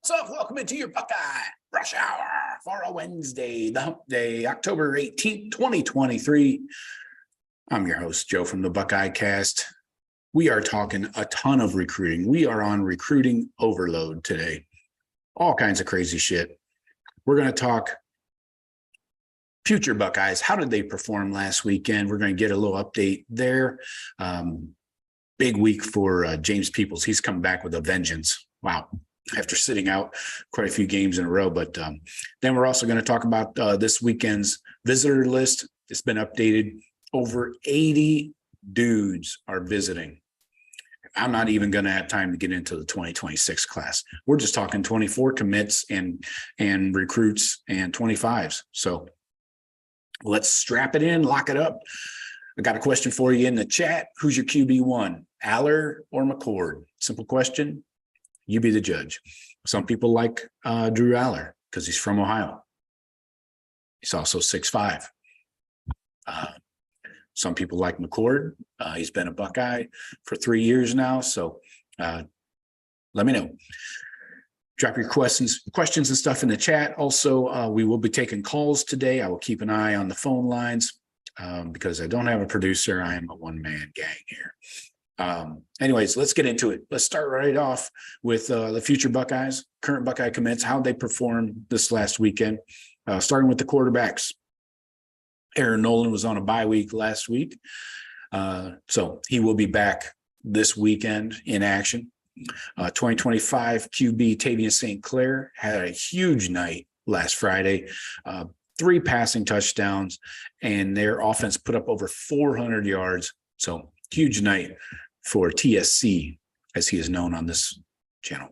What's up? Welcome into your Buckeye Rush Hour for a Wednesday, the hump day, October 18th, 2023. I'm your host, Joe from the Buckeye Cast. We are talking a ton of recruiting. We are on recruiting overload today. All kinds of crazy shit. We're going to talk future Buckeyes. How did they perform last weekend? We're going to get a little update there. Big week for James Peoples. He's come back with a vengeance. Wow. After sitting out quite a few games in a row. But then we're also going to talk about this weekend's visitor list. It's been updated. Over 80 dudes are visiting. I'm not even going to have time to get into the 2026 class. We're just talking 24 commits and recruits and 25s. So let's strap it in, lock it up. I got a question for you in the chat. Who's your QB1, Aller or McCord? Simple question. You be the judge. Some people like Drew Aller because he's from Ohio. He's also 6'5". Some people like McCord. He's been a Buckeye for 3 years now. So let me know. Drop your questions and stuff in the chat. Also, we will be taking calls today. I will keep an eye on the phone lines because I don't have a producer. I am a one-man gang here. Anyways, let's get into it. Let's start right off with the future Buckeyes, current Buckeye commits, how they performed this last weekend, starting with the quarterbacks. Aaron Nolan was on a bye week last week, so he will be back this weekend in action. 2025 QB Tavien St. Clair had a huge night last Friday, 3 passing touchdowns, and their offense put up over 400 yards. So huge night for TSC, as he is known on this channel.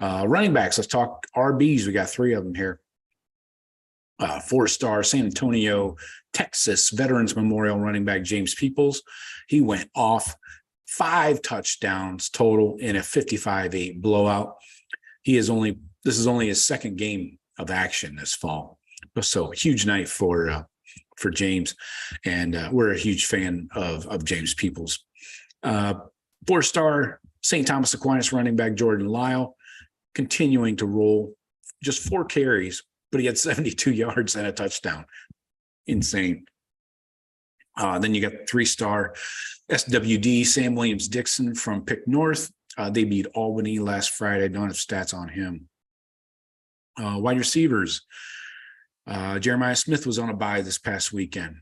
Running backs, let's talk RBs. We got 3 of them here. 4-star San Antonio, Texas Veterans Memorial running back James Peoples. He went off, 5 touchdowns total in a 55-8 blowout. This is only his second game of action this fall. So huge night for James, and we're a huge fan of James Peoples. 4-star St. Thomas Aquinas running back Jordan Lyle continuing to roll, just 4 carries, but he had 72 yards and a touchdown. Insane. Then you got 3-star SWD Sam Williams Dixon from Pick North. They beat Albany last Friday. Don't have stats on him. Wide receivers. Jeremiah Smith was on a bye this past weekend.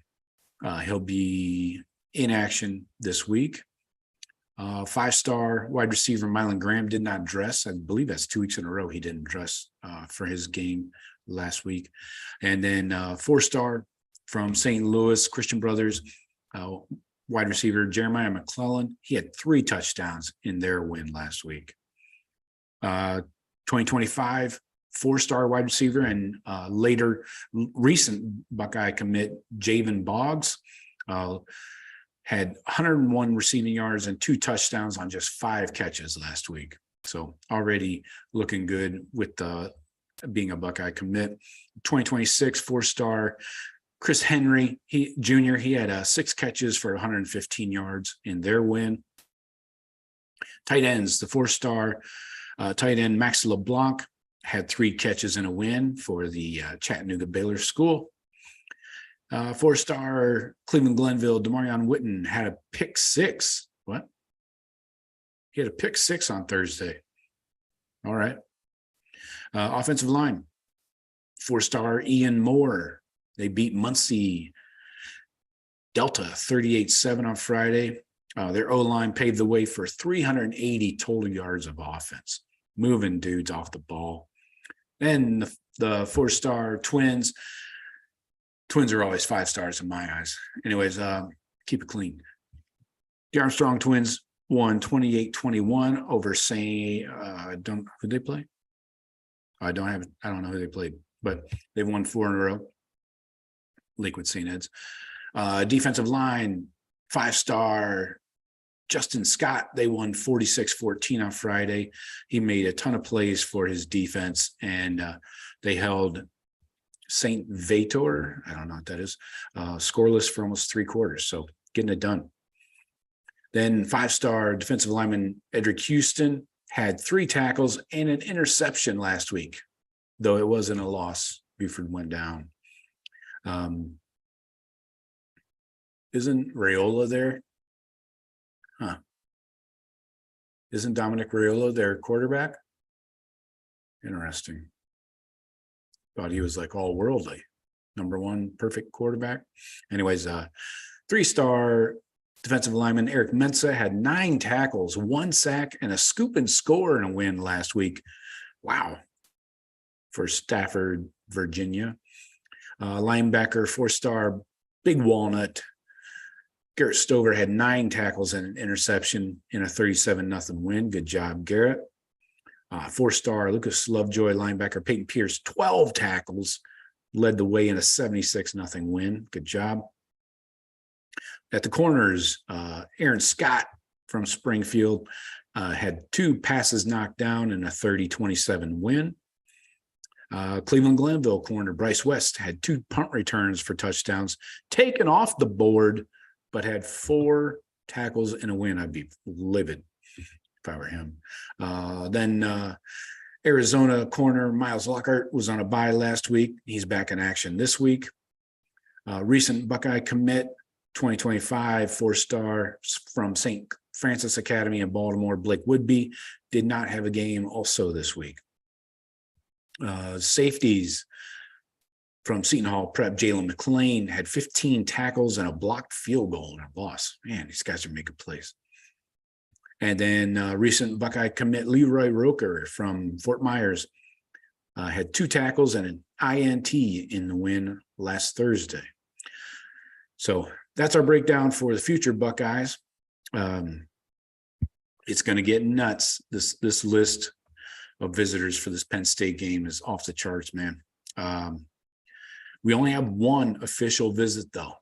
He'll be in action this week. 5-star wide receiver Mylan Graham did not dress. I believe that's 2 weeks in a row he didn't dress for his game last week. And then 4-star from St. Louis Christian Brothers, wide receiver Jeremiah McClellan. He had 3 touchdowns in their win last week. 2025 4-star wide receiver and recent Buckeye commit Javen Boggs had 101 receiving yards and 2 touchdowns on just 5 catches last week. So already looking good with being a Buckeye commit. 2026 4-star Chris Henry Jr. He had 6 catches for 115 yards in their win. Tight ends, the 4-star tight end Max LeBlanc had 3 catches in a win for the Chattanooga Baylor School. 4-star Cleveland Glenville Demarion Witten had a pick 6. What? He had a pick 6 on Thursday. All right. Offensive line. 4-star Ian Moore. They beat Muncie Delta 38-7 on Friday. Their O-line paved the way for 380 total yards of offense, moving dudes off the ball. Then the 4-star Twins. Twins are always 5 stars in my eyes. Anyways, keep it clean. The Armstrong Twins won 28-21 over who they play? I don't know who they played, but they've won 4 in a row. Lakewood St. Ed's. Defensive line, 5-star Justin Scott. They won 46-14 on Friday. He made a ton of plays for his defense, and they held St. Viator, I don't know what that is, scoreless for almost 3 quarters. So getting it done. Then 5-star defensive lineman Edric Houston had 3 tackles and an interception last week, though it wasn't a loss. Buford went down. Isn't Raiola there? Huh. Isn't Dominic Raiola their quarterback? Interesting. Thought he was like all worldly. #1 perfect quarterback. Anyways, 3-star defensive lineman Eric Mensah had 9 tackles, 1 sack, and a scoop and score in a win last week. Wow. For Stafford, Virginia. Linebacker, 4-star Big Walnut Garrett Stover had 9 tackles and an interception in a 37-0 win. Good job, Garrett. 4-star Lucas Lovejoy linebacker Peyton Pierce, 12 tackles, led the way in a 76-0 win. Good job. At the corners, Aaron Scott from Springfield had 2 passes knocked down in a 30-27 win. Cleveland Glenville corner Bryce West had 2 punt returns for touchdowns, taken off the board, but had 4 tackles in a win. I'd be livid if I were him. Then Arizona corner Miles Lockhart was on a bye last week. He's back in action this week. Recent Buckeye commit, 2025 4-star from St. Francis Academy in Baltimore, Blake Woodby, did not have a game also this week. Safeties from Seton Hall Prep, Jalen McClain had 15 tackles and a blocked field goal in a loss. Man, these guys are making plays. And then recent Buckeye commit Leroy Roker from Fort Myers had 2 tackles and an INT in the win last Thursday. So that's our breakdown for the future Buckeyes. It's going to get nuts. This list of visitors for this Penn State game is off the charts, man. We only have 1 official visit, though.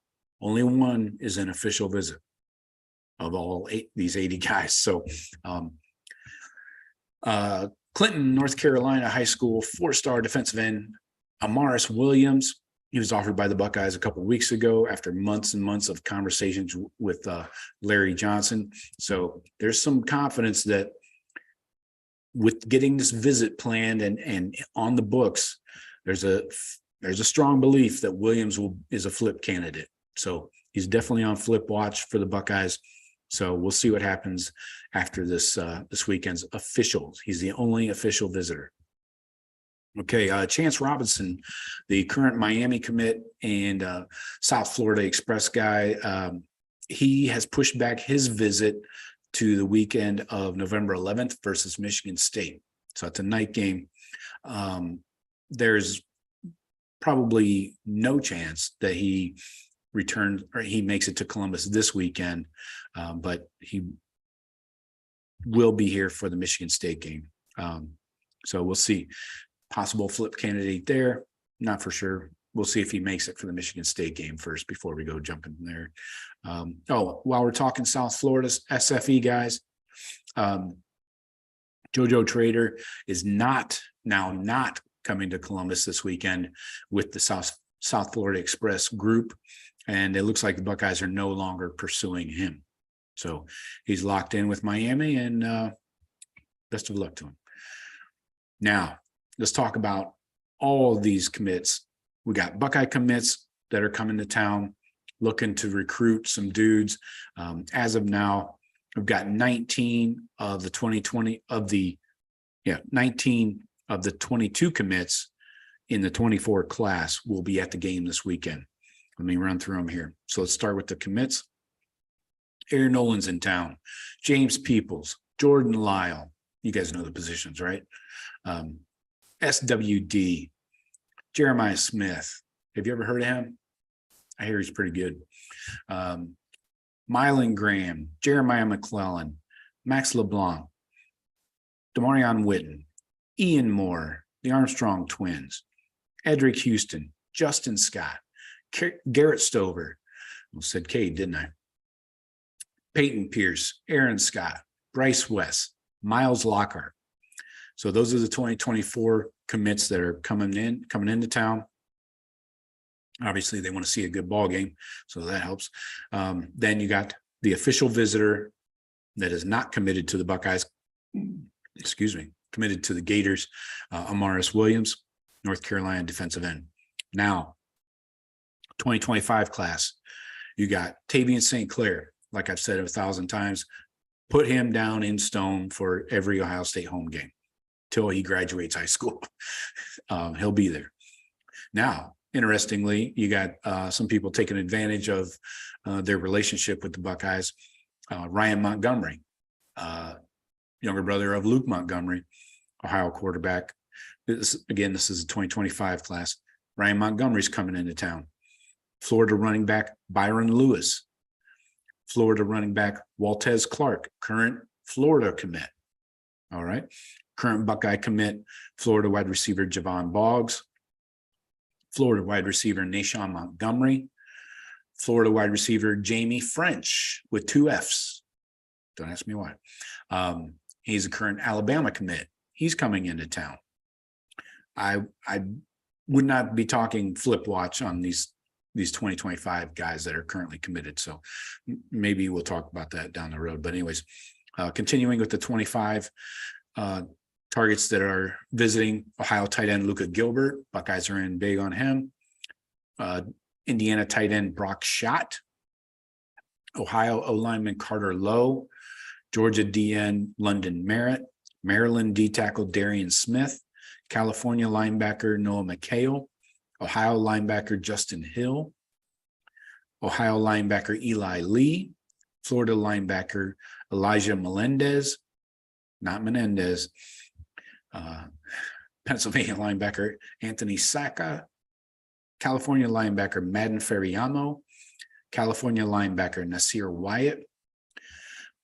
Only 1 is an official visit of all these 80 guys. So Clinton, North Carolina High School, 4-star defensive end Amaris Williams. He was offered by the Buckeyes a couple of weeks ago after months and months of conversations with Larry Johnson. So there's some confidence that with getting this visit planned and on the books, there's a strong belief that Williams is a flip candidate. So he's definitely on flip watch for the Buckeyes. So we'll see what happens after this weekend's officials. He's the only official visitor. Okay, Chance Robinson, the current Miami commit and South Florida Express guy, he has pushed back his visit to the weekend of November 11th versus Michigan State. So it's a night game. There's probably no chance that he returns or he makes it to Columbus this weekend, but he will be here for the Michigan State game. So we'll see. Possible flip candidate there. Not for sure. We'll see if he makes it for the Michigan State game first before we go jumping there. While we're talking South Florida's SFE guys, JoJo Trader is not coming to Columbus this weekend with the South Florida Express group. And it looks like the Buckeyes are no longer pursuing him. So he's locked in with Miami, and best of luck to him. Now, let's talk about all of these commits. We got Buckeye commits that are coming to town, looking to recruit some dudes. As of now, we've got 19 of the 19 of the 22 commits in the 24 class will be at the game this weekend. Let me run through them here. So let's start with the commits. Aaron Nolan's in town. James Peoples, Jordan Lyle. You guys know the positions, right? SWD, Jeremiah Smith. Have you ever heard of him? I hear he's pretty good. Mylan Graham, Jeremiah McClellan, Max LeBlanc, Demarion Witten, Ian Moore, the Armstrong twins, Edric Houston, Justin Scott, Garrett Stover. I said Cade, didn't I? Peyton Pierce, Aaron Scott, Bryce West, Miles Lockhart. So those are the 2024 commits that are coming into town. Obviously, they want to see a good ball game, so that helps. Then you got the official visitor that is not committed to the Buckeyes. committed to the Gators. Amaris Williams, North Carolina defensive end. Now, 2025 class, you got Tavien St. Clair. Like I've said 1,000 times, put him down in stone for every Ohio State home game till he graduates high school. He'll be there. Now, interestingly, you got some people taking advantage of their relationship with the Buckeyes. Ryan Montgomery, younger brother of Luke Montgomery, Ohio quarterback. This is a 2025 class. Ryan Montgomery's coming into town. Florida running back Byron Lewis. Florida running back Waltez Clark, current Florida commit. All right. Current Buckeye commit, Florida wide receiver Javon Boggs. Florida wide receiver Nashawn Montgomery. Florida wide receiver Jamie French with 2 Fs. Don't ask me why. He's a current Alabama commit. He's coming into town. I would not be talking flip watch on these 2025 guys that are currently committed. So maybe we'll talk about that down the road. But anyways, continuing with the 25 targets that are visiting, Ohio tight end Luka Gilbert. Buckeyes are in big on him. Indiana tight end Brock Schott. Ohio O-lineman Carter Lowe. Georgia DN London Merritt. Maryland D tackle Darian Smith. California linebacker Noah McHale. Ohio linebacker Justin Hill. Ohio linebacker Eli Lee. Florida linebacker Elijah Melendez. Not Menendez. Pennsylvania linebacker Anthony Sacca. California linebacker Madden Ferriamo. California linebacker Nasir Wyatt.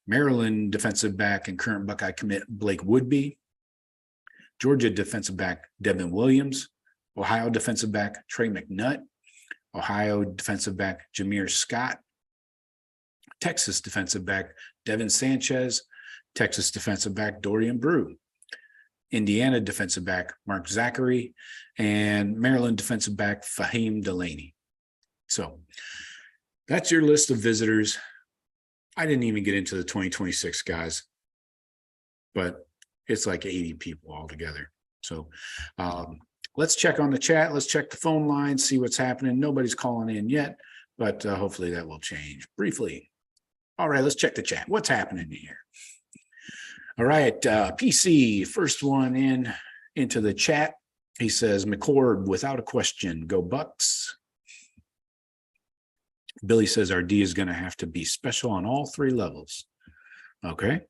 Maryland defensive back and current Buckeye commit Blake Woodby. Georgia defensive back Devin Williams. Ohio defensive back Trey McNutt. Ohio defensive back Jameer Scott. Texas defensive back Devin Sanchez. Texas defensive back Dorian Brew. Indiana defensive back Mark Zachary. And Maryland defensive back Fahim Delaney. So that's your list of visitors. I didn't even get into the 2026 guys, but it's like 80 people altogether. So let's check on the chat. Let's check the phone line, see what's happening. Nobody's calling in yet, but hopefully that will change briefly. All right, let's check the chat. What's happening here? All right, PC, first one into the chat. He says, McCord, without a question, go Bucks. Billy says our D is going to have to be special on all 3 levels. Okay.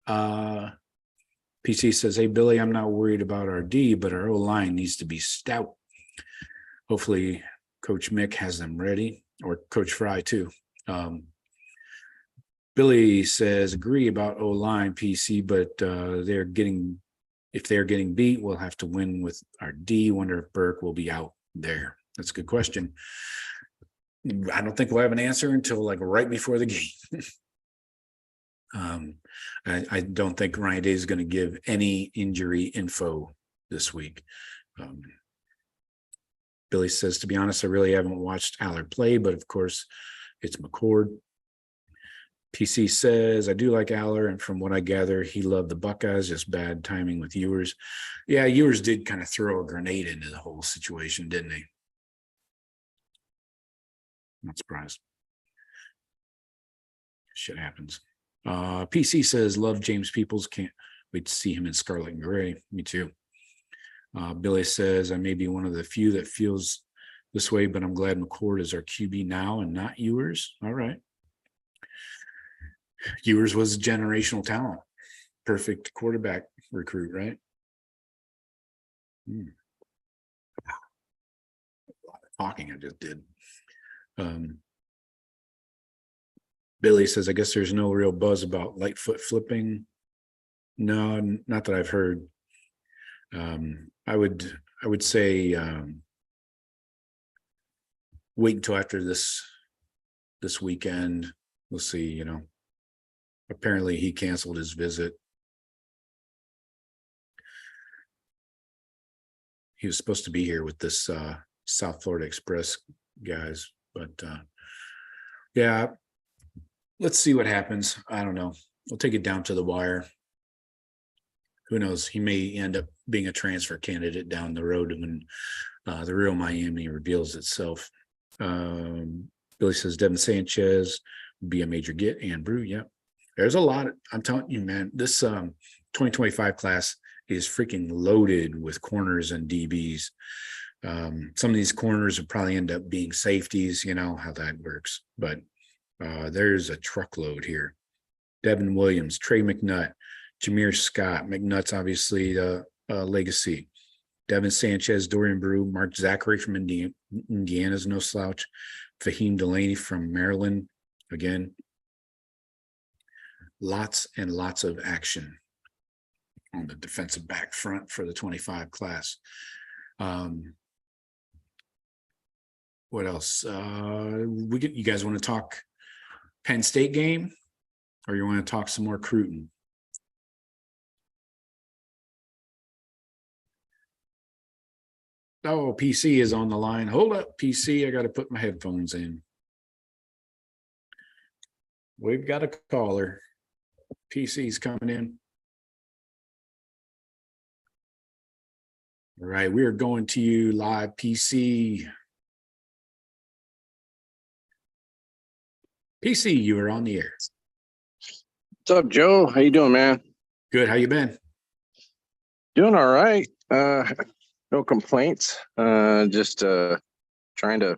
PC says, hey, Billy, I'm not worried about our D, but our O-line needs to be stout. Hopefully Coach Mick has them ready, or Coach Fry too. Billy says, agree about O-line, PC, but if they're getting beat, we'll have to win with our D. Wonder if Burke will be out there. That's a good question. I don't think we'll have an answer until like right before the game. I don't think Ryan Day is going to give any injury info this week. Billy says, to be honest, I really haven't watched Allard play, but of course it's McCord. PC says, I do like Aller, and from what I gather, he loved the Buckeyes, just bad timing with Ewers. Yeah, Ewers did kind of throw a grenade into the whole situation, didn't he? Not surprised. Shit happens. PC says, love James Peoples. Can't wait to see him in scarlet and gray. Me too. Billy says, I may be one of the few that feels this way, but I'm glad McCord is our QB now and not Ewers. All right. Ewers was a generational talent. Perfect quarterback recruit, right? A lot of talking I just did. Billy says, I guess there's no real buzz about Lightfoot flipping. No, not that I've heard. I would say wait until after this weekend. We'll see, Apparently he canceled his visit. He was supposed to be here with this South Florida Express guys, but yeah, let's see what happens. I don't know. We'll take it down to the wire. who knows? He may end up being a transfer candidate down the road when the real Miami reveals itself. Billy says Devin Sanchez would be a major get. And Brew, yeah. There's a lot. I'm telling you, man, this 2025 class is freaking loaded with corners and DBs. Some of these corners will probably end up being safeties, you know how that works. But there's a truckload here. Devin Williams, Trey McNutt, Jameer Scott. McNutt's obviously legacy. Devin Sanchez, Dorian Brew, Mark Zachary from Indiana's no slouch. Fahim Delaney from Maryland. Again, lots and lots of action on the defensive back front for the 25 class. What else? You guys want to talk Penn State game, or you want to talk some more Cruton? Oh, PC is on the line. Hold up, PC. I got to put my headphones in. We've got a caller. PC's coming in. All right, we are going to you live, PC. PC, you are on the air. What's up, Joe? How you doing, man? Good. How you been? Doing all right. No complaints. Just trying to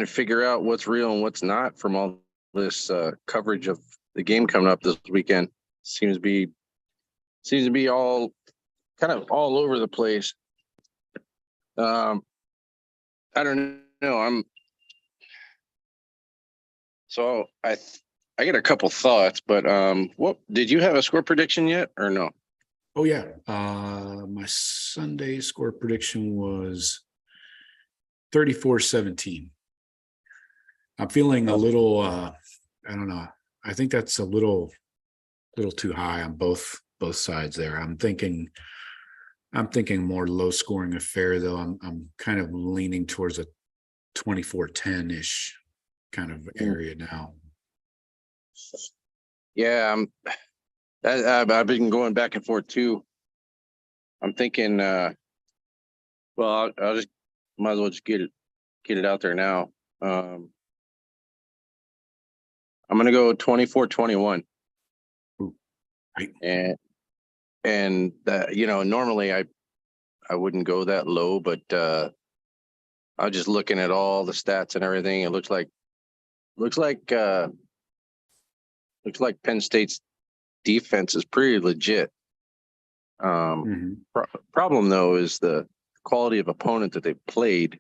figure out what's real and what's not from all this coverage of the game coming up this weekend. Seems to be all kind of all over the place. I don't know. I get a couple thoughts, but what did you have a score prediction yet or no? Oh yeah. My Sunday score prediction was 34-17. I'm feeling a little I don't know. I think that's a little too high on both sides there. I'm thinking more low scoring affair though. I'm kind of leaning towards a 24-10-ish kind of area now. Yeah, I've been going back and forth too. I'm thinking, well, I'll just might as well just get it out there now. I'm gonna go 24-21. Right. And that, normally I wouldn't go that low, but I was just looking at all the stats and everything. It looks like Penn State's defense is pretty legit. Problem though is the quality of opponent that they played.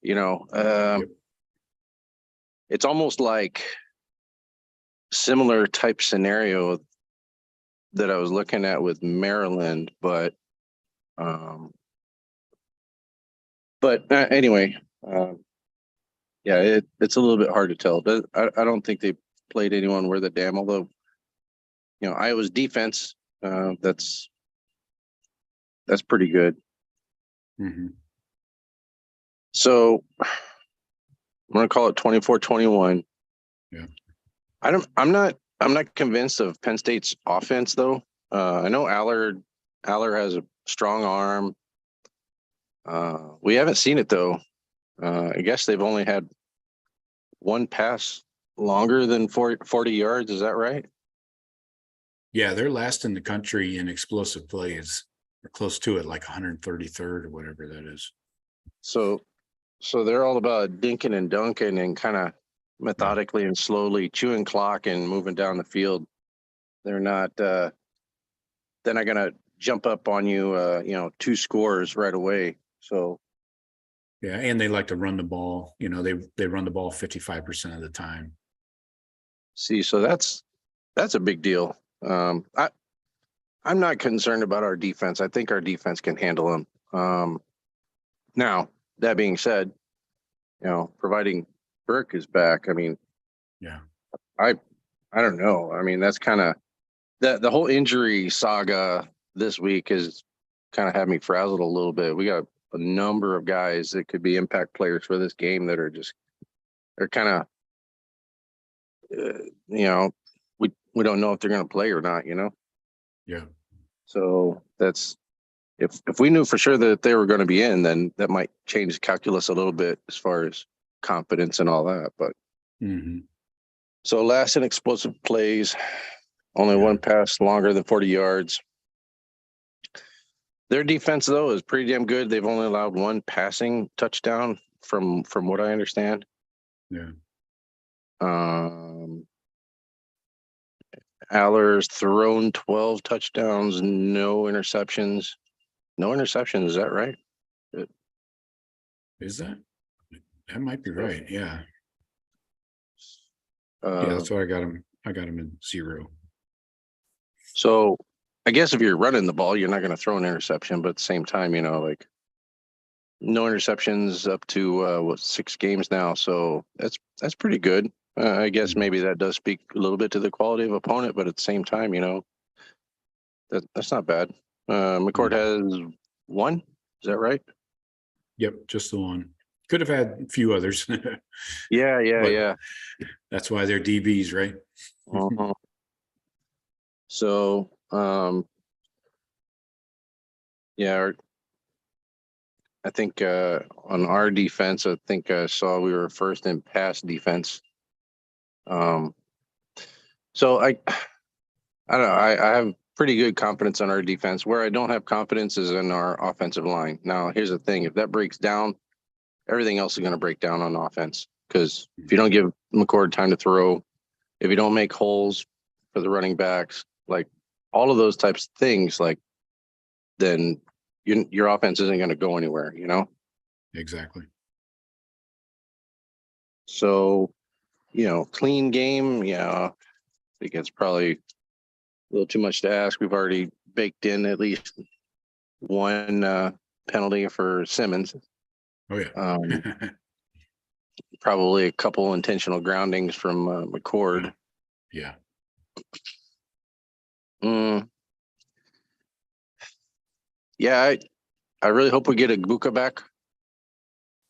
Yep. It's almost like similar type scenario that I was looking at with Maryland, but anyway, yeah, it's a little bit hard to tell, but I don't think they played anyone worth a damn, although, Iowa's defense, that's pretty good. Mm-hmm. So I'm going to call it 24-21. Yeah. I'm not convinced of Penn State's offense though. I know Aller has a strong arm. We haven't seen it though. I guess they've only had one pass longer than 40 yards. Is that right? Yeah, they're last in the country in explosive plays. They're close to it, like 133rd or whatever that is. So they're all about dinking and dunking and kind of methodically and slowly chewing clock and moving down the field. They're not gonna jump up on you, 2 scores right away. So yeah, and they like to run the ball. They run the ball 55% of the time. See, so that's a big deal. I'm not concerned about our defense. I think our defense can handle them. Now, that being said, providing Burke is back, I mean, yeah, I don't know. I mean, that's kind of the whole injury saga this week has kind of had me frazzled a little bit. We got a number of guys that could be impact players for this game that are kind of, we don't know if they're going to play or not, Yeah. So that's, if we knew for sure that they were going to be in, then that might change the calculus a little bit as far as confidence and all that. But so last in explosive plays, only one pass longer than 40 yards. Their defense, though, is pretty damn good. They've only allowed one passing touchdown from what I understand. Yeah. Aller's thrown 12 touchdowns, no interceptions. No interceptions, is that right? Is that? That might be right. Yeah. Yeah, that's why I got him in 0. So I guess if you're running the ball, you're not going to throw an interception, but at the same time, you know, like no interceptions up to 6 games now. So that's pretty good. I guess maybe that does speak a little bit to the quality of opponent, but at the same time, you know, that's not bad. McCord has 1. Is that right? Yep, just the 1. Could have had a few others. Yeah. That's why they're DBs, right? So, yeah, I think on our defense, I think I saw we were first in pass defense. So I don't know. I have pretty good confidence on our defense. Where I don't have confidence is in our offensive line. Now, here's the thing: if that breaks down, everything else is going to break down on offense. Because if you don't give McCord time to throw, if you don't make holes for the running backs, like all of those types of things, like then your offense isn't going to go anywhere. You know. Exactly. So, you know, clean game. Yeah, I think it's probably a little too much to ask. We've already baked in at least 1 penalty for Simmons. Oh yeah. Probably a couple intentional groundings from McCord. Yeah. Yeah, I really hope we get a Buka back.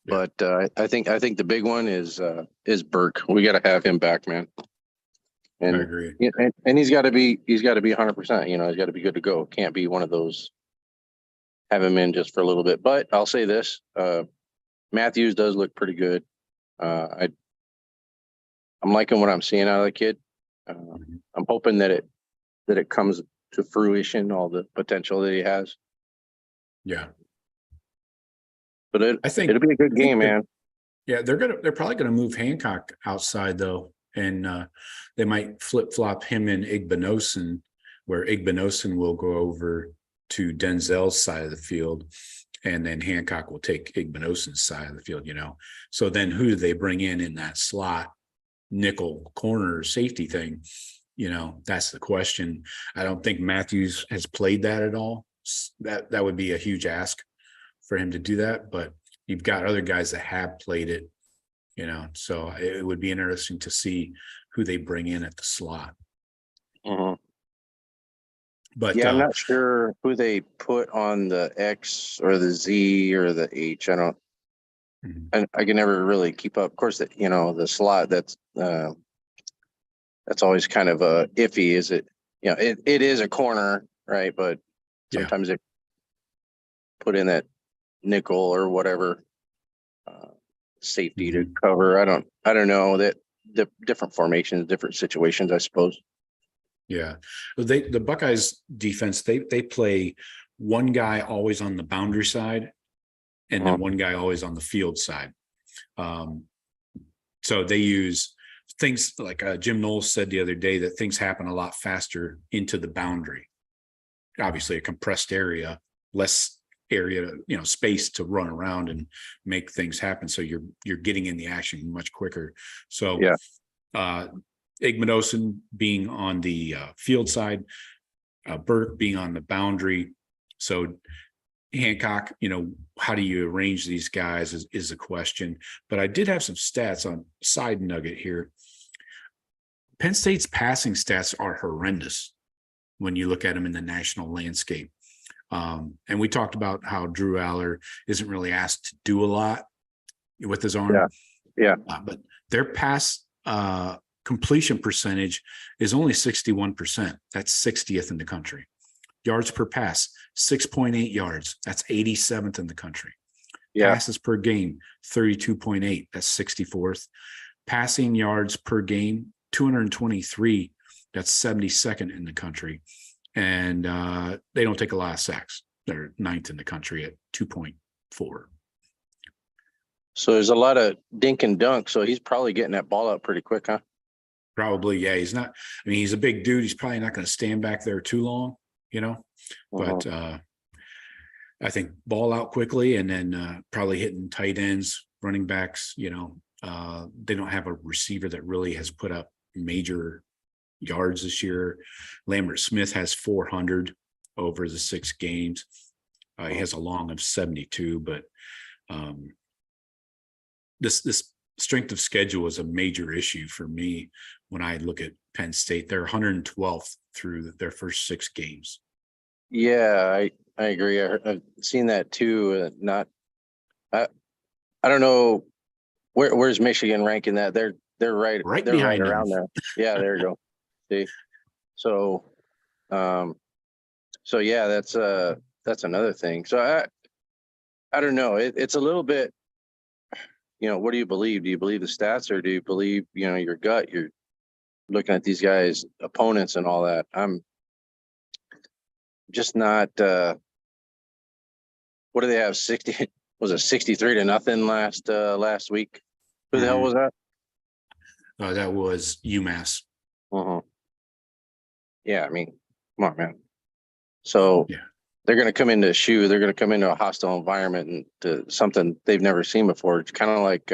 Yeah. But I think the big one is Burke. We got to have him back, man. And, I agree. And he's got to be 100%. You know, he's got to be good to go. Can't be one of those. Have him in just for a little bit. But I'll say this: Matthews does look pretty good. I'm liking what I'm seeing out of the kid. I'm hoping that it comes to fruition, all the potential that he has. Yeah. But I think it'll be a good game, man. Yeah, they're probably gonna move Hancock outside though, and they might flip-flop him and Igbinosun, where Igbinosun will go over to Denzel's side of the field, and then Hancock will take Igbinosun's side of the field, you know. So then who do they bring in that slot, nickel corner safety thing? You know, that's the question. I don't think Matthews has played that at all. That would be a huge ask for him to do that, but you've got other guys that have played it, you know, so it would be interesting to see who they bring in at the slot. But yeah, I'm not sure who they put on the X or the Z or the H. I don't. I can never really keep up. Of course, that, you know, the slot that's always kind of iffy. Is it? You know, it is a corner, right? But sometimes they put in that nickel or whatever safety to cover. I don't know, that the different formations, different situations, I suppose. Yeah, the Buckeyes defense, they play one guy always on the boundary side, and then one guy always on the field side. So they use things like Jim Knowles said the other day, that things happen a lot faster into the boundary. Obviously, a compressed area, less area, you know, space to run around and make things happen. So you're getting in the action much quicker. So Igbinosun being on the field side, Burke being on the boundary. So Hancock, you know, how do you arrange these guys is a question. But I did have some stats on side nugget here. Penn State's passing stats are horrendous when you look at them in the national landscape. And we talked about how Drew Aller isn't really asked to do a lot with his arm. Yeah. But their pass completion percentage is only 61%. That's 60th in the country. Yards per pass, 6.8 yards. That's 87th in the country. Yeah. Passes per game, 32.8. That's 64th. Passing yards per game, 223. That's 72nd in the country. And they don't take a lot of sacks. They're 9th in the country at 2.4. So there's a lot of dink and dunk. So he's probably getting that ball out pretty quick, huh? Probably, yeah. He's not, I mean, he's a big dude. He's probably not going to stand back there too long, but I think ball out quickly, and then probably hitting tight ends, running backs, they don't have a receiver that really has put up major yards this year. Lambert Smith has 400 over the 6 games. He has a long of 72, but this strength of schedule is a major issue for me when I look at Penn State. They're 112th through their first 6 games. Yeah, I agree. I've seen that too. I don't know where's Michigan ranking that. They're right they're behind right around them. there. Yeah, there you go. See, so yeah, that's another thing. So I don't know. It's a little bit. What do you believe? Do you believe the stats, or do you believe your gut? You're looking at these guys' opponents and all that. I'm just not. What do they have? 60 was it 63-0 last week? Who the hell was that? That was UMass. Yeah, I mean, come on, man. So Yeah. they're going to come into a shoe. They're going to come into a hostile environment and to something they've never seen before. It's kind of like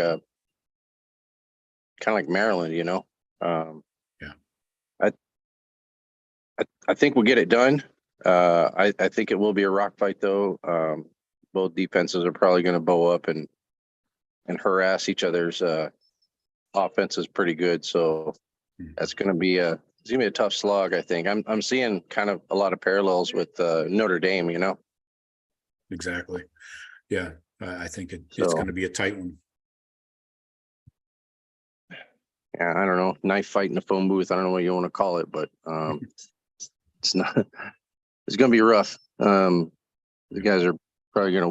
Maryland, Yeah. I think we'll get it done. I think it will be a rock fight, though. Both defenses are probably going to bow up and harass each other's offense is pretty good. So that's going to be a tough slog. I think I'm seeing kind of a lot of parallels with Notre Dame. Exactly. Yeah, I think it's going to be a tight one. Yeah, I don't know, knife fight in the phone booth. I don't know what you want to call it, but it's not. It's going to be rough. The guys are probably going to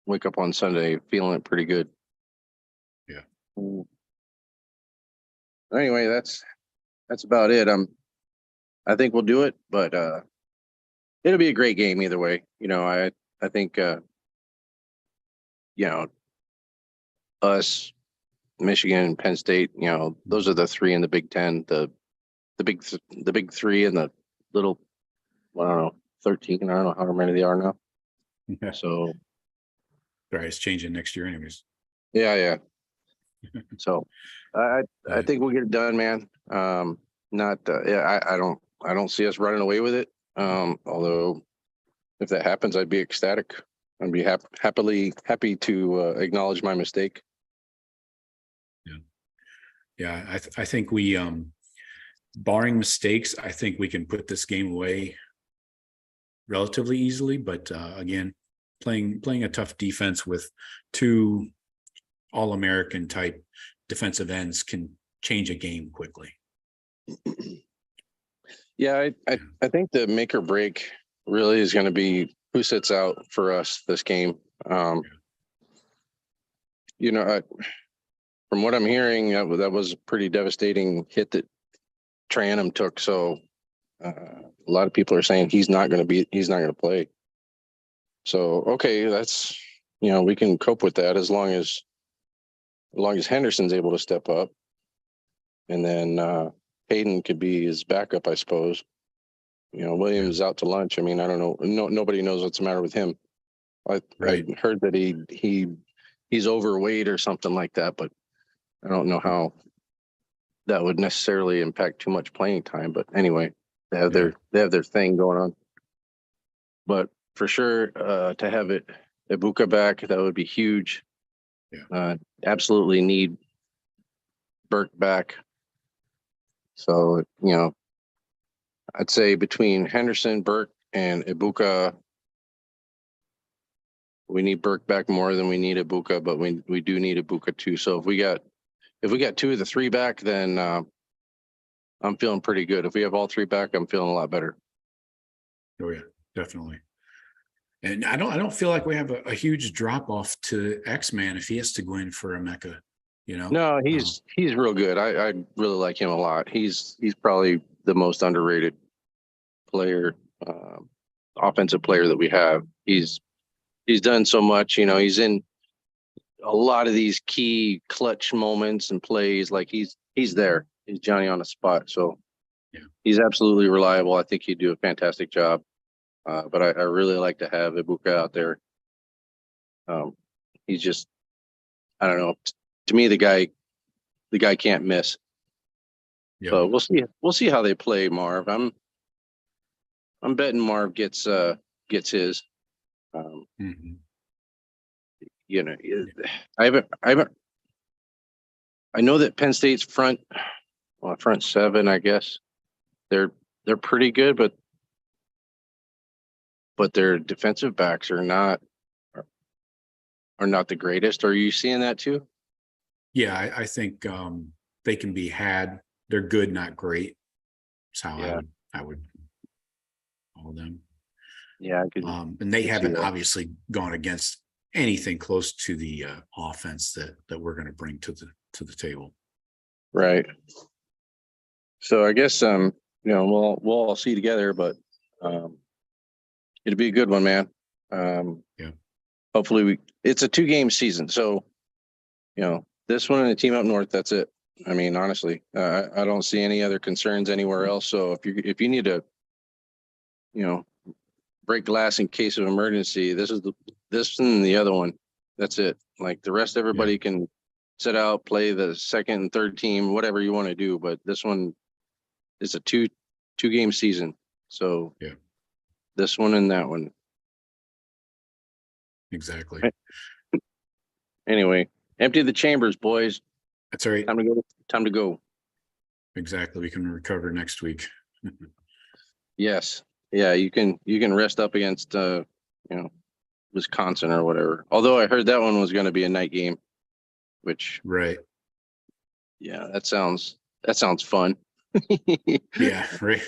wake up on Sunday feeling it pretty good. Yeah. Anyway, that's about it. I think we'll do it, but it'll be a great game either way. I think us, Michigan, Penn State, those are the 3 in the Big Ten. The big 3 and the little, I don't know, 13. I don't know how many they are now. Yeah. So, right, it's changing next year, anyways. Yeah. So, I think we'll get it done, man. I don't see us running away with it. Although, if that happens, I'd be ecstatic. I'd be happy to acknowledge my mistake. Yeah, I think we, barring mistakes, I think we can put this game away relatively easily. But again, playing a tough defense with 2 All-American type defensive ends can change a game quickly. Yeah, I think the make or break really is going to be who sits out for us this game. From what I'm hearing, that was a pretty devastating hit that Tranum took. So a lot of people are saying he's not going to play. So, okay, that's, we can cope with that as long as Henderson's able to step up, and then Hayden could be his backup, I suppose. Williams is out to lunch. I mean, I don't know. Nobody knows what's the matter with him. I heard that he's overweight or something like that, but I don't know how that would necessarily impact too much playing time. But anyway, they have their thing going on. But for sure, to have Ibuka back, that would be huge. Yeah. Absolutely need Burke back. So, I'd say between Henderson, Burke, and Ibuka, we need Burke back more than we need Ibuka, but we do need Ibuka too. So if we got 2 of the 3 back, then I'm feeling pretty good. If we have all 3 back, I'm feeling a lot better. Oh yeah, definitely. And I don't feel like we have a huge drop off to X-Man if he has to go in for a Mecca, No, he's real good. I really like him a lot. He's probably the most underrated player, offensive player that we have. He's done so much. He's in a lot of these key clutch moments and plays. Like he's there. He's Johnny on the spot. So Yeah. He's absolutely reliable. I think he'd do a fantastic job. But I really like to have Ibuka out there. He's just, I don't know. To me, the guy can't miss. Yeah. So we'll see how they play Marv. I'm betting Marv gets his. Mhm. I know that Penn State's front seven, I guess they're pretty good, but their defensive backs are not the greatest. Are you seeing that too? Yeah, I think they can be had. They're good, not great. That's how Yeah. I would call them. Yeah, I could. And they see haven't that. obviously gone against anything close to the offense that we're going to bring to the table. Right. So I guess we'll all see together, but it'll be a good one, man. Yeah. Hopefully it's a 2-game season, so this one and the team up north, that's it. I mean, honestly, I don't see any other concerns anywhere else. So if you need to, break glass in case of emergency, this and the other one. That's it. Like the rest, everybody can sit out, play the second and third team, whatever you want to do. But this one is a two-game season. So Yeah. This one and that one. Exactly. Anyway, empty the chambers, boys. That's all right. Time to go. Exactly. We can recover next week. Yes. Yeah, you can rest up against Wisconsin or whatever. Although I heard that one was going to be a night game, which Right. Yeah, that sounds fun. Yeah, right.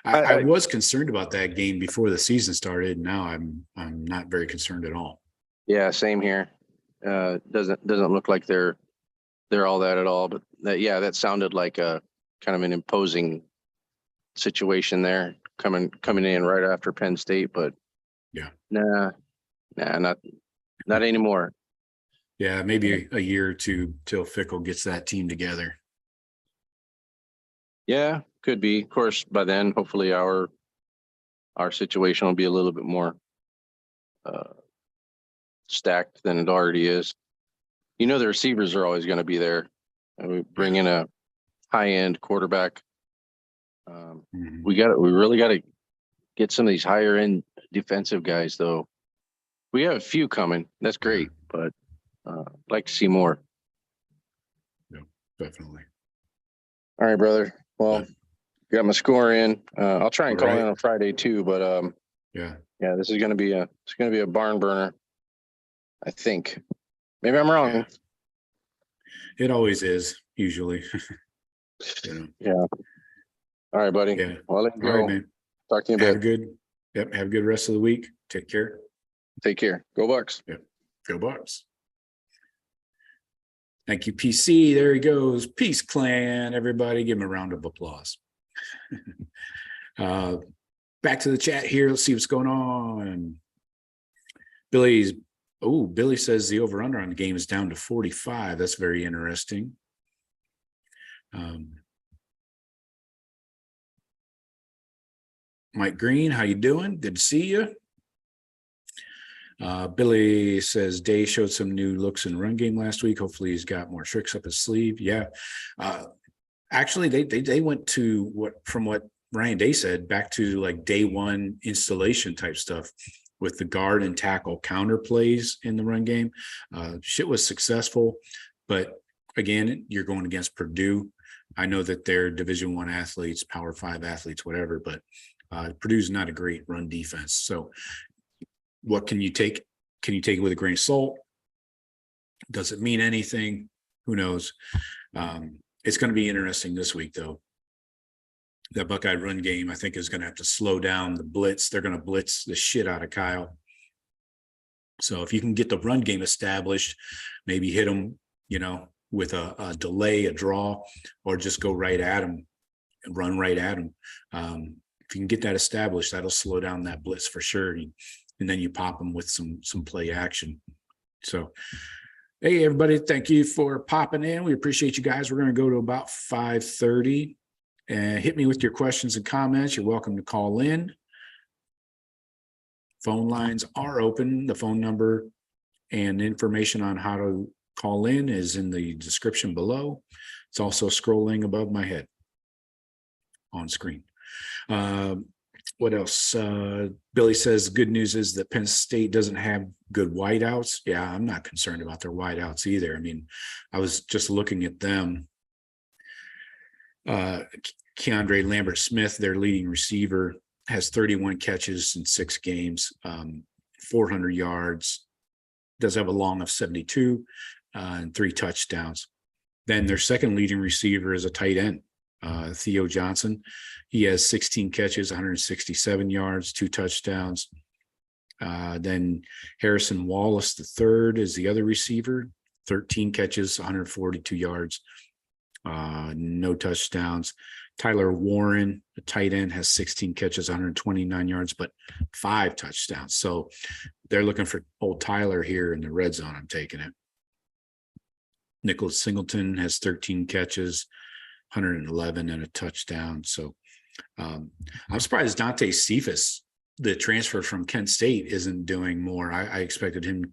I was concerned about that game before the season started. Now I'm not very concerned at all. Yeah, same here. Doesn't look like they're all that at all, but that sounded like a kind of an imposing situation there coming in right after Penn State, but Yeah. Nah, not anymore. Yeah, maybe a year or two till Fickle gets that team together. Yeah, could be. Of course, by then, hopefully our situation will be a little bit more stacked than it already is. The receivers are always going to be there. And we bring in a high-end quarterback. We really got to get some of these higher-end defensive guys, though. We have a few coming. That's great, but I'd like to see more. Yeah, definitely. All right, brother. Well, got my score in. I'll try and call in on Friday too, but yeah, this is gonna be a barn burner. I think. Maybe I'm wrong. Yeah. It always is, usually. Yeah. All right, buddy. Yeah. Well, I'll let you go. All right, man. Talk to you in a bit. Have a good rest of the week. Take care. Take care. Go Bucks. Yep. Go Bucks. Thank you, PC. There he goes. Peace, clan. Everybody, give him a round of applause. Back to the chat here. Let's see what's going on. Billy says the over-under on the game is down to 45. That's very interesting. Mike Green, how you doing? Good to see you. Billy says Day showed some new looks in run game last week. Hopefully he's got more tricks up his sleeve. Yeah. Actually, they went to from what Ryan Day said, back to like day one installation type stuff with the guard and tackle counter plays in the run game. Shit was successful, but again, you're going against Purdue. I know that they're Division I athletes, Power 5 athletes, whatever, but Purdue's not a great run defense. So what can you take? Can you take it with a grain of salt? Does it mean anything? Who knows? It's going to be interesting this week, though. that Buckeye run game, I think, is going to have to slow down the blitz. They're going to blitz the shit out of Kyle. So if you can get the run game established, maybe hit them, with a delay, a draw, or just go right at him and run right at him. If you can get that established, that'll slow down that blitz for sure. And then you pop them with some play action. So, hey, everybody, thank you for popping in. We appreciate you guys. We're going to go to about 5:30. And hit me with your questions and comments. You're welcome to call in. Phone lines are open. The phone number and information on how to call in is in the description below. It's also scrolling above my head on screen. What else? Billy says good news is that Penn State doesn't have good wideouts. Yeah, I'm not concerned about their wideouts either. I mean, I was just looking at them. Keandre Lambert-Smith, their leading receiver, has 31 catches in 6 games, 400 yards, does have a long of 72 and 3 touchdowns. Then their second leading receiver is a tight end, Theo Johnson. He has 16 catches, 167 yards, 2 touchdowns. Then Harrison Wallace, the third, is the other receiver, 13 catches, 142 yards, no touchdowns. Tyler Warren, the tight end, has 16 catches, 129 yards, but 5 touchdowns. So they're looking for old Tyler here in the red zone. I'm taking it. Nicholas Singleton has 13 catches, 111 and a touchdown. So I'm surprised Dante Cephas, the transfer from Kent State, isn't doing more. I expected him,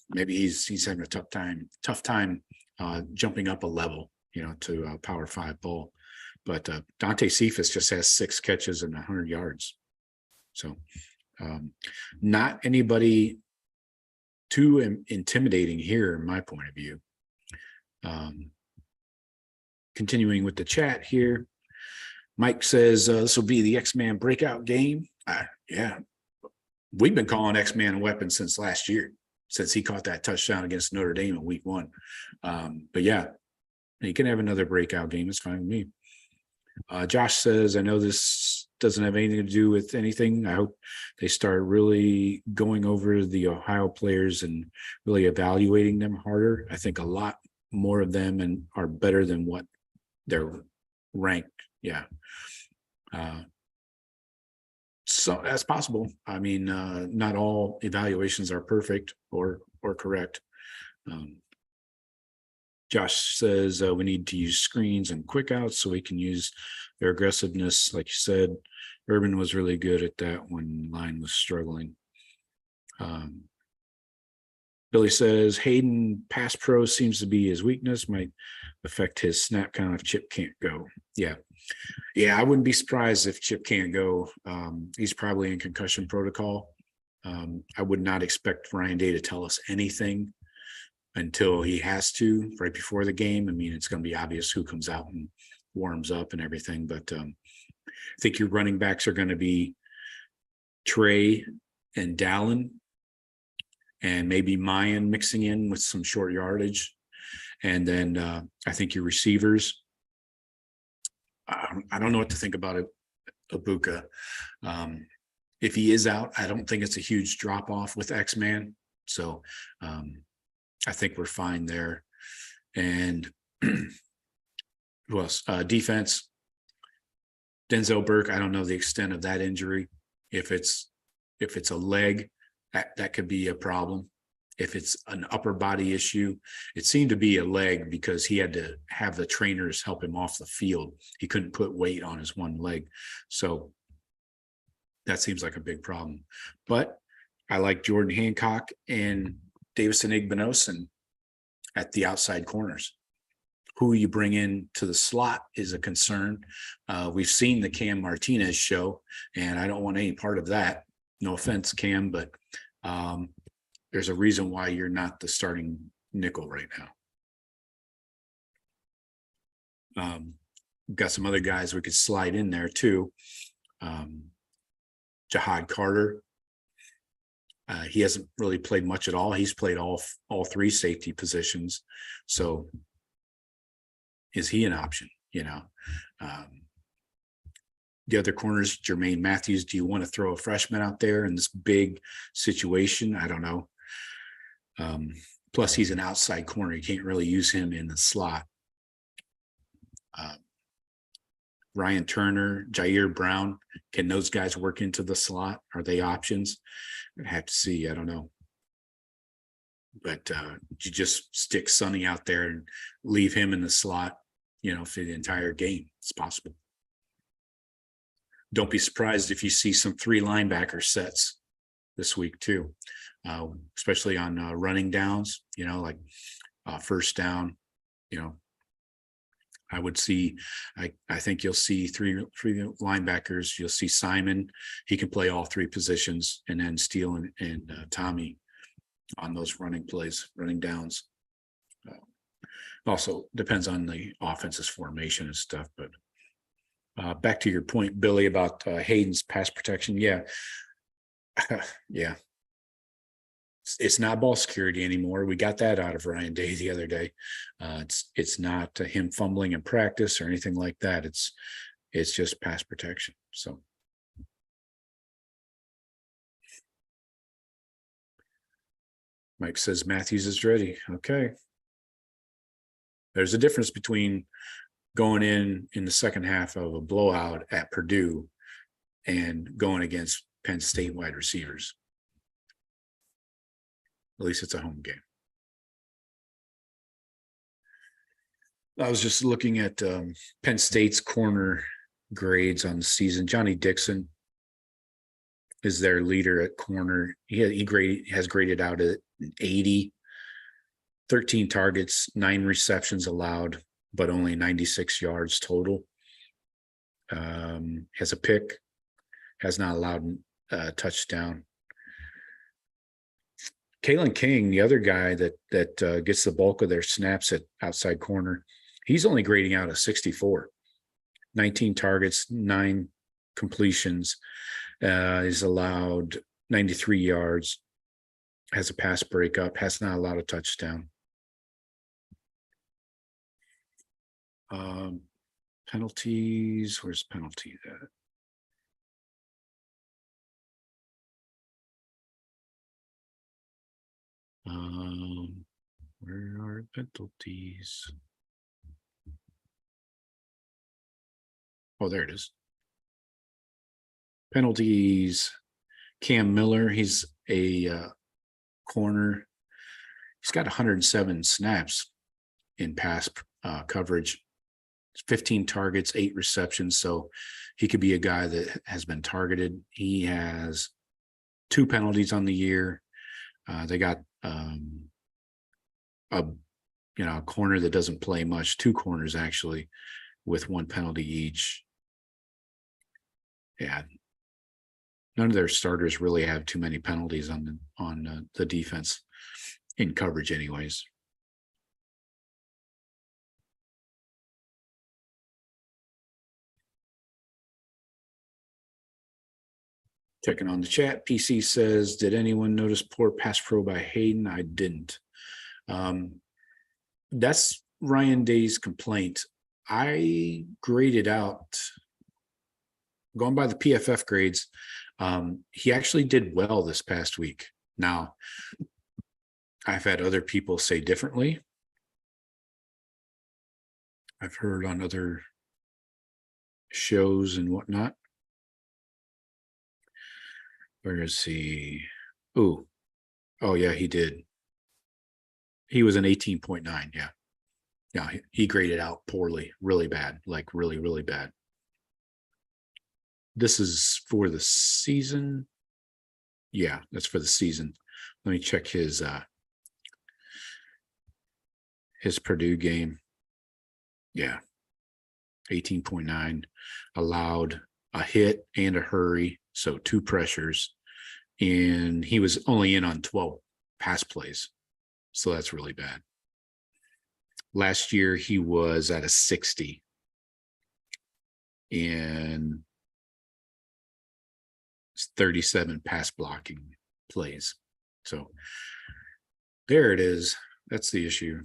maybe he's having a tough time jumping up a level, to a Power 5 bowl. But Dante Cephas just has 6 catches and 100 yards. So not anybody too intimidating here, in my point of view. Continuing with the chat here. Mike says this will be the X-Man breakout game. Yeah, we've been calling X-Man a weapon since last year, since he caught that touchdown against Notre Dame in week 1. But yeah, he can have another breakout game. It's fine with me. Josh says, I know this doesn't have anything to do with anything. I hope they start really going over the Ohio players and really evaluating them harder. I think a lot more of them are better than what they're ranked. Yeah. So that's possible. I mean, not all evaluations are perfect or correct. Josh says we need to use screens and quick outs so we can use their aggressiveness. Like you said, Urban was really good at that when line was struggling. Billy says Hayden pass pro seems to be his weakness, might affect his snap count if Chip can't go. Yeah, I wouldn't be surprised if Chip can't go. He's probably in concussion protocol. I would not expect Ryan Day to tell us anything until he has to right before the game. I mean, it's going to be obvious who comes out and warms up and everything, but I think your running backs are going to be Trey and Dallin, and maybe Mayan mixing in with some short yardage. And then I think your receivers, I don't know what to think about Ibuka. If he is out, I don't think it's a huge drop off with X-Man. So I think we're fine there. And who else? Defense, Denzel Burke. I don't know the extent of that injury. If it's a leg, that could be a problem. If it's an upper body issue, it seemed to be a leg because he had to have the trainers help him off the field. He couldn't put weight on his one leg. So that seems like a big problem. But I like Jordan Hancock and Davison Igbinosun at the outside corners. Who you bring in to the slot is a concern. We've seen the Cam Martinez show, and I don't want any part of that. No offense, Cam, but there's a reason why you're not the starting nickel right now. We've got some other guys we could slide in there too. Jahad Carter. He hasn't really played much at all. He's played all 3 safety positions. So is he an option? The other corners, Jermaine Matthews. Do you want to throw a freshman out there in this big situation? I don't know. Plus, he's an outside corner. You can't really use him in the slot. Ryan Turner, Jair Brown, can those guys work into the slot? Are they options? I have to see. I don't know. But you just stick Sonny out there and leave him in the slot, for the entire game. It's possible. Don't be surprised if you see some 3 linebacker sets this week too, especially on running downs, like first down, I would see, I think you'll see three linebackers. You'll see Simon. He can play all 3 positions, and then Steele and Tommy on those running plays, running downs. Also depends on the offense's formation and stuff. But back to your point, Billy, about Hayden's pass protection. Yeah. Yeah. It's not ball security anymore. We got that out of Ryan Day the other day. It's not him fumbling in practice or anything like that. It's just pass protection. So Mike says Matthews is ready. Okay. There's a difference between going in the second half of a blowout at Purdue and going against Penn State wide receivers. At least it's a home game. I was just looking at Penn State's corner grades on the season. Johnny Dixon is their leader at corner. He has graded out at 80, 13 targets, 9 receptions allowed, but only 96 yards total. Has a pick, has not allowed a touchdown. Kalen King, the other guy that gets the bulk of their snaps at outside corner, he's only grading out a 64. 19 targets, 9 completions. He's allowed 93 yards, has a pass breakup, has not allowed a touchdown. Penalties, where's penalties at? Where are penalties? Oh, there it is. Penalties. Cam Miller, he's a corner. He's got 107 snaps in pass coverage, 15 targets, 8 receptions. So he could be a guy that has been targeted. He has 2 penalties on the year. They got a corner that doesn't play much, 2 corners actually, with 1 penalty each. Yeah, none of their starters really have too many penalties on the defense in coverage, anyways. Checking on the chat, PC says, did anyone notice poor pass pro by Hayden? I didn't. That's Ryan Day's complaint. I graded out, going by the PFF grades, he actually did well this past week. Now, I've had other people say differently. I've heard on other shows and whatnot. Where is he? Oh, yeah, he did. He was an 18.9. Yeah. Yeah, he graded out poorly, really bad, like really, really bad. This is for the season. Yeah, that's for the season. Let me check his Purdue game. Yeah, 18.9, allowed a hit and a hurry, so 2 pressures, and he was only in on 12 pass plays, so that's really bad. Last year he was at a 60 and 37 pass blocking plays. So there it is. That's the issue.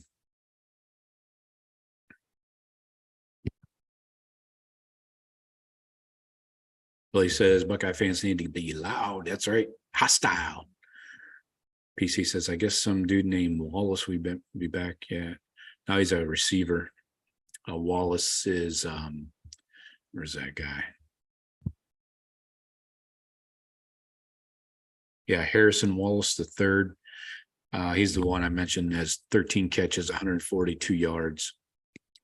Billy says Buckeye fans need to be loud. That's right. Hostile. PC says, I guess some dude named Wallace will be back. Yeah. Now he's a receiver. Wallace is where's that guy? Yeah, Harrison Wallace the third. He's the one I mentioned, has 13 catches, 142 yards,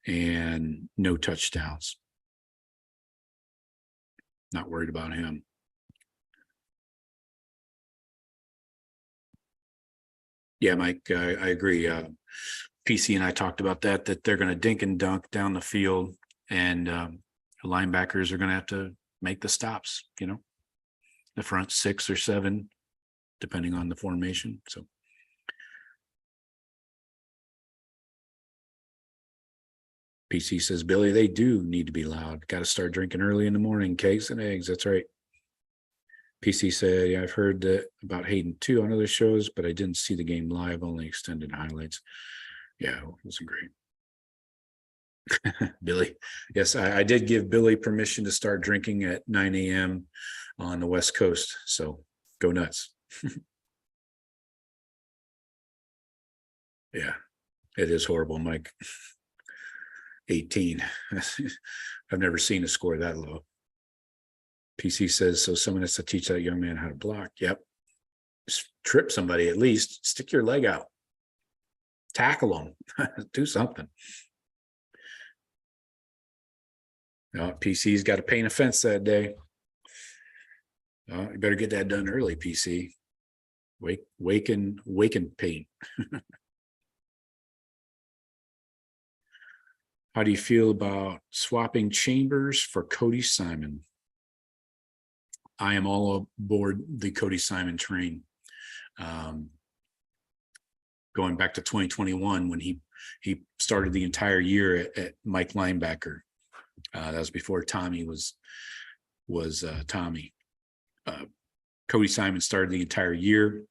and no touchdowns. Not worried about him. Yeah, Mike, I agree. PC and I talked about that they're going to dink and dunk down the field, and linebackers are going to have to make the stops, the front 6 or 7, depending on the formation. So PC says, Billy, they do need to be loud. Got to start drinking early in the morning, cakes and eggs. That's right. PC said, yeah, I've heard that about Hayden too on other shows, but I didn't see the game live, only extended highlights. Yeah, it wasn't great. Billy. Yes, I did give Billy permission to start drinking at 9 a.m. on the West Coast. So go nuts. Yeah, it is horrible, Mike. 18. I've never seen a score that low. PC says, so someone has to teach that young man how to block. Yep. Trip somebody at least. Stick your leg out. Tackle them. Do something. PC's got to paint a fence that day. You better get that done early, PC. Wake and paint. How do you feel about swapping Chambers for Cody Simon? I am all aboard the Cody Simon train. Going back to 2021 when he started the entire year at Mike linebacker. That was before Tommy was Tommy. Cody Simon started the entire year.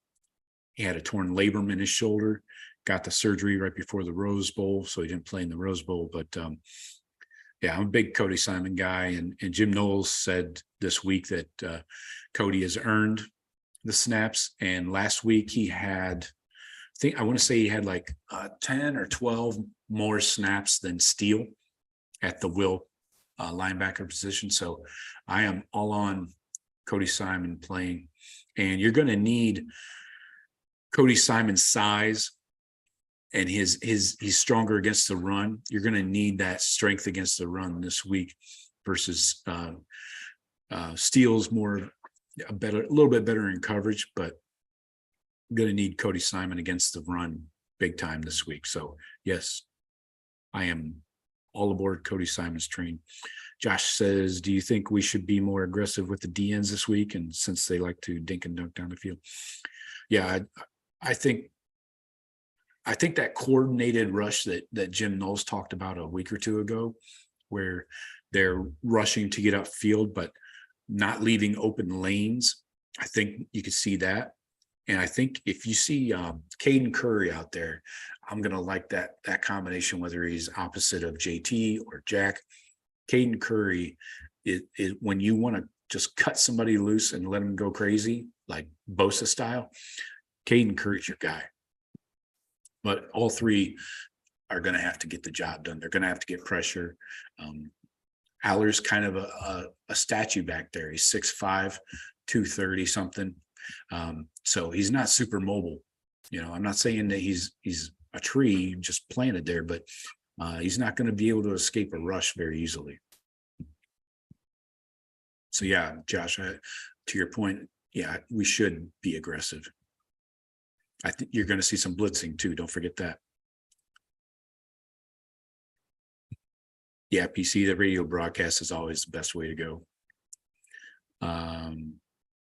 He had a torn labrum in his shoulder, got the surgery right before the Rose Bowl, so he didn't play in the Rose Bowl. But yeah, I'm a big Cody Simon guy. And Jim Knowles said this week that Cody has earned the snaps. And last week he had, I want to say he had like 10 or 12 more snaps than Steele at the will linebacker position. So I am all on Cody Simon playing. And you're going to need Cody Simon's size, and he's stronger against the run. You're going to need that strength against the run this week versus Steele's a little bit better in coverage, but I'm going to need Cody Simon against the run big time this week. So yes, I am all aboard Cody Simon's train. Josh says, do you think we should be more aggressive with the DNs this week? And since they like to dink and dunk down the field. Yeah, I think that coordinated rush that Jim Knowles talked about a week or two ago, where they're rushing to get upfield, but not leaving open lanes. I think you could see that. And I think if you see Caden Curry out there, I'm going to like that combination, whether he's opposite of JT or Jack. Caden Curry is when you want to just cut somebody loose and let them go crazy, like Bosa style, Caden Curry's your guy. But all three are going to have to get the job done. They're going to have to get pressure. Aller's kind of a statue back there. He's 6'5", 230 something. So he's not super mobile. I'm not saying that he's a tree just planted there, but he's not going to be able to escape a rush very easily. So yeah, Josh, to your point, yeah, we should be aggressive. I think you're going to see some blitzing too. Don't forget that. Yeah, PC, the radio broadcast is always the best way to go.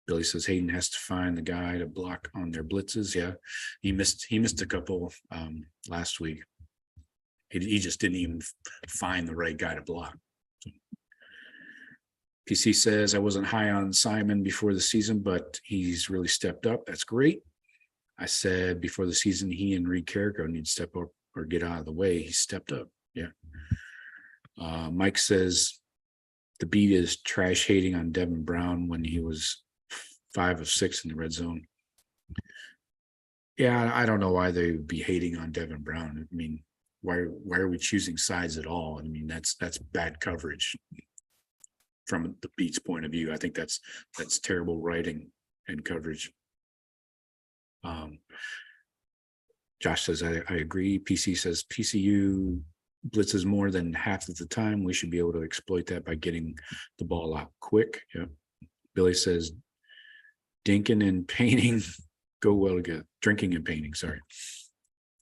Billy says Hayden has to find the guy to block on their blitzes. Yeah, he missed a couple last week. He just didn't even find the right guy to block. PC says I wasn't high on Simon before the season, but he's really stepped up. That's great. I said before the season he and Reed Carrico need to step up or get out of the way. He stepped up. Yeah. Mike says The beat is trash hating on Devin Brown when he was 5 of 6 in the red zone. Yeah, I don't know why they would be hating on Devin Brown. I mean, why are we choosing sides at all? I mean, that's bad coverage from the beat's point of view. I think that's terrible writing and coverage. Josh says, I agree. PC says PCU blitzes more than half of the time. We should be able to exploit that by getting the ball out quick. Yep. Billy says, dinking and painting go well together. Drinking and painting, sorry.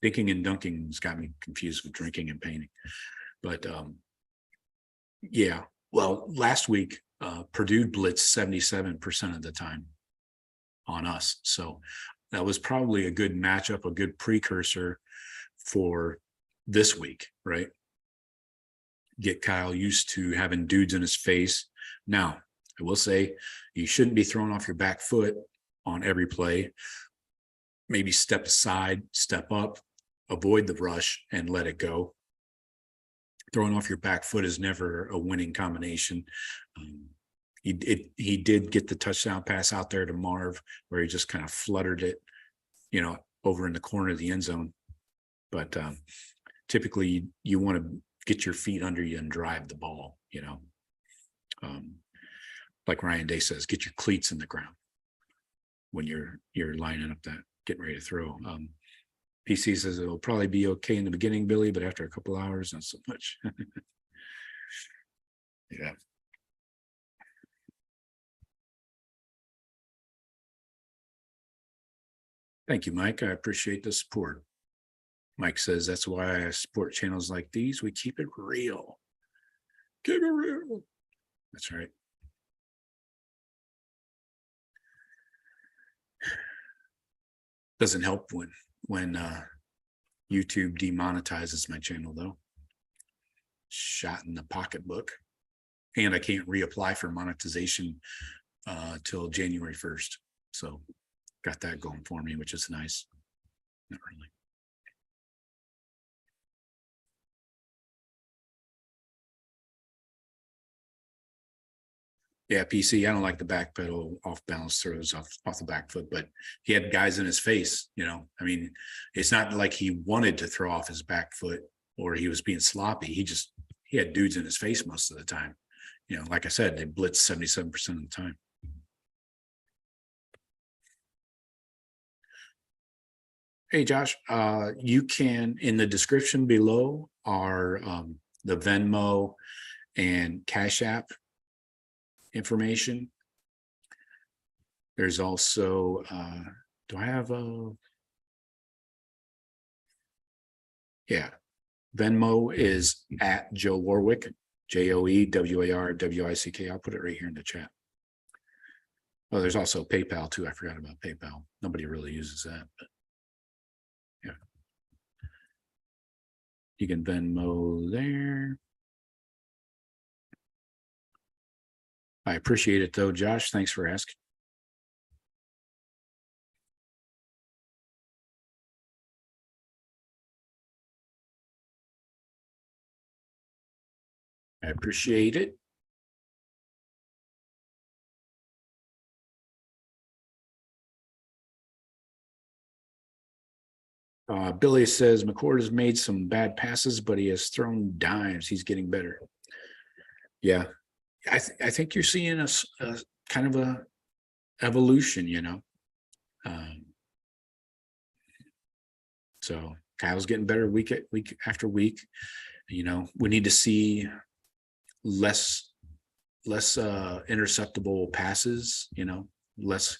Dinking and dunking has got me confused with drinking and painting. But yeah, well, last week, Purdue blitzed 77% of the time on us. So that was probably a good matchup, a good precursor for this week, right? Get Kyle used to having dudes in his face. Now, I will say you shouldn't be throwing off your back foot on every play. Maybe step aside, step up, avoid the rush, and let it go. Throwing off your back foot is never a winning combination. He did get the touchdown pass out there to Marv, where he just kind of fluttered it, over in the corner of the end zone. But typically, you want to get your feet under you and drive the ball. Like Ryan Day says, get your cleats in the ground when you're lining up that, getting ready to throw. PC says it'll probably be okay in the beginning, Billy, but after a couple hours, not so much. Yeah. Thank you, Mike. I appreciate the support. Mike says that's why I support channels like these. We keep it real. Keep it real. That's right. Doesn't help when YouTube demonetizes my channel, though. Shot in the pocketbook. And I can't reapply for monetization till January 1st. So got that going for me, which is nice. Not really. Yeah, PC, I don't like the back pedal off balance throws off the back foot, but he had guys in his face, I mean, it's not like he wanted to throw off his back foot or he was being sloppy. He had dudes in his face most of the time. Like I said, they blitz 77% of the time. Hey, Josh, you can, in the description below are the Venmo and Cash App information. There's also, do I have yeah, Venmo is at Joe Warwick, JoeWarWick. I'll put it right here in the chat. Oh, there's also PayPal too. I forgot about PayPal. Nobody really uses that, but yeah. You can Venmo there. I appreciate it though, Josh. Thanks for asking. I appreciate it. Billy says McCord has made some bad passes, but he has thrown dimes. He's getting better. Yeah, I think you're seeing a kind of a evolution, so Kyle's getting better week after week. We need to see less interceptable passes, less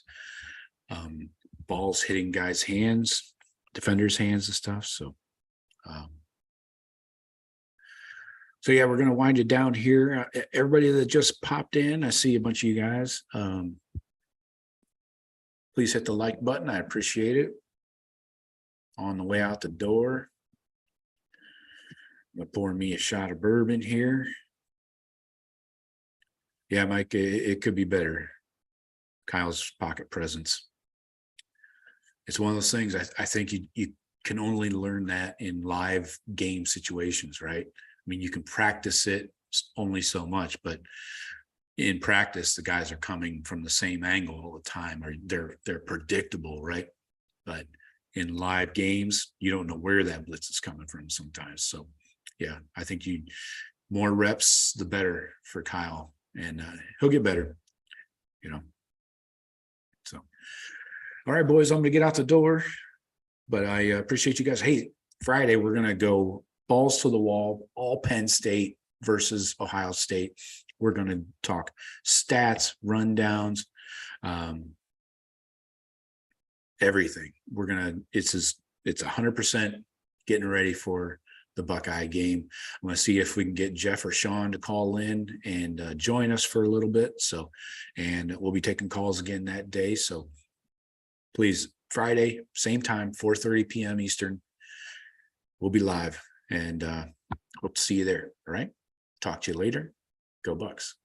balls hitting guys' hands, defenders' hands and stuff. So yeah, we're going to wind it down here. Everybody that just popped in, I see a bunch of you guys. Please hit the like button. I appreciate it. On the way out the door, I'm going to pour me a shot of bourbon here. Yeah, Mike, it could be better. Kyle's pocket presence. It's one of those things I think you can only learn that in live game situations, right? I mean, you can practice it only so much, but in practice, the guys are coming from the same angle all the time, or they're predictable, right? But in live games, you don't know where that blitz is coming from sometimes. So yeah, I think more reps, the better for Kyle, and he'll get better, So, all right, boys, I'm gonna get out the door, but I appreciate you guys. Hey, Friday, we're gonna go balls to the wall, all Penn State versus Ohio State. We're going to talk stats, rundowns, everything. It's 100% getting ready for the Buckeye game. I'm going to see if we can get Jeff or Sean to call in and join us for a little bit. So, and we'll be taking calls again that day. So please, Friday, same time, 4:30 p.m. Eastern. We'll be live, and hope to see you there. All right. Talk to you later. Go Bucks.